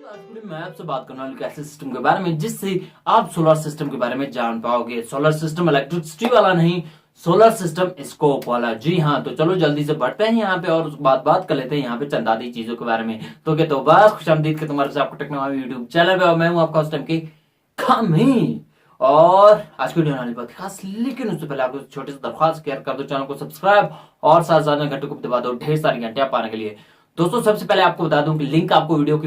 मैं आपसे बात करने वाली ऐसे सिस्टम के बारे में जिससे आप सोलर सिस्टम के बारे में जान पाओगे। सोलर सिस्टम इलेक्ट्रिसिटी वाला नहीं, सोलर सिस्टम स्कोप वाला। जी हाँ, तो चलो जल्दी से बढ़ते हैं यहाँ पे और उसके बाद बात कर लेते हैं यहाँ पे चंद आदि चीजों के बारे में। तो क्या तो बस खुशामदीद के तुम्हारे से आपको टेक्नो कामी यूट्यूब चैनल पे, और मैं हूँ आपका उस टाइम की कामी। और आज की वीडियो आने बहुत खास, लेकिन उससे पहले आपको छोटी सी दरख्वास्त शेयर कर दो, चैनल को सब्सक्राइब और साथ साथ में घंटे को दबा दो ढेर सारी घंटियां पाने के लिए। दोस्तों सबसे पहले आपको बता दूं कि लिंक आपको वीडियो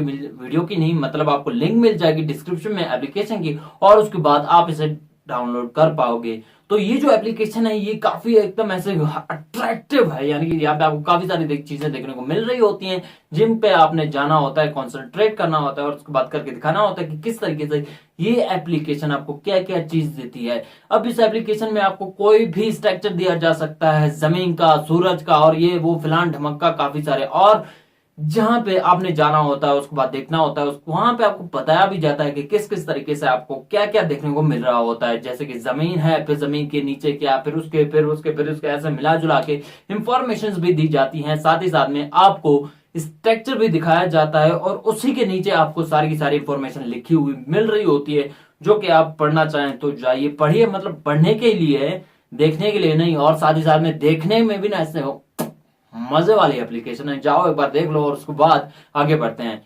की नहीं, मतलब आपको लिंक मिल जाएगी डिस्क्रिप्शन में एप्लीकेशन की, और उसके बाद आप इसे डाउनलोड कर पाओगे। तो ये जो एप्लीकेशन है ये काफी एकदम ऐसे अट्रैक्टिव है, यानी कि यहाँ पे आपको काफी सारी चीजें देखने को मिल रही होती हैं जिन पे आपने जाना होता है, कॉन्सेंट्रेट करना होता है और उसके बाद करके दिखाना होता है कि किस तरीके से ये एप्लीकेशन आपको क्या क्या चीज देती है। अब इस एप्लीकेशन में आपको कोई भी स्ट्रक्चर दिया जा सकता है, जमीन का, सूरज का और ये वो फिलान ढमक्का काफी सारे, और जहां पे आपने जाना होता है उसके बाद देखना होता है, उसको वहां पे आपको बताया भी जाता है कि किस किस तरीके से आपको क्या क्या देखने को मिल रहा होता है। जैसे कि जमीन है, फिर जमीन के नीचे क्या, फिर उसके ऐसे मिला जुला के इंफॉर्मेशन भी दी जाती हैं। साथ ही साथ में आपको स्ट्रक्चर भी दिखाया जाता है और उसी के नीचे आपको सारी की सारी इंफॉर्मेशन लिखी हुई मिल रही होती है, जो कि आप पढ़ना चाहें तो जाइए पढ़िए। मतलब पढ़ने के लिए, देखने के लिए नहीं। और साथ ही साथ में देखने में भी ना ऐसे मजे वाली एप्लीकेशन है, जाओ एक बार देख लो और उसके बाद आगे बढ़ते हैं।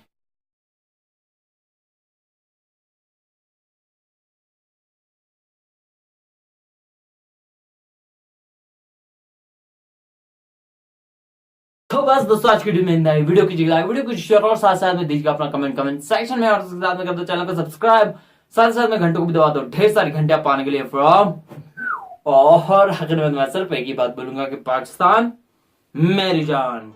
तो बस दोस्तों आज की वीडियो कीजिएगा, वीडियो को शेयर और साथ साथ में दीजिएगा अपना कमेंट सेक्शन में, और उसके साथ में कर दो चैनल को सब्सक्राइब, साथ साथ में घंटों को भी दबा दो ढेर सारी घंटियां पाने के लिए फ्रॉम। और आखिर में मैं सिर्फ एक ही बात बोलूंगा कि पाकिस्तान मेरी जान।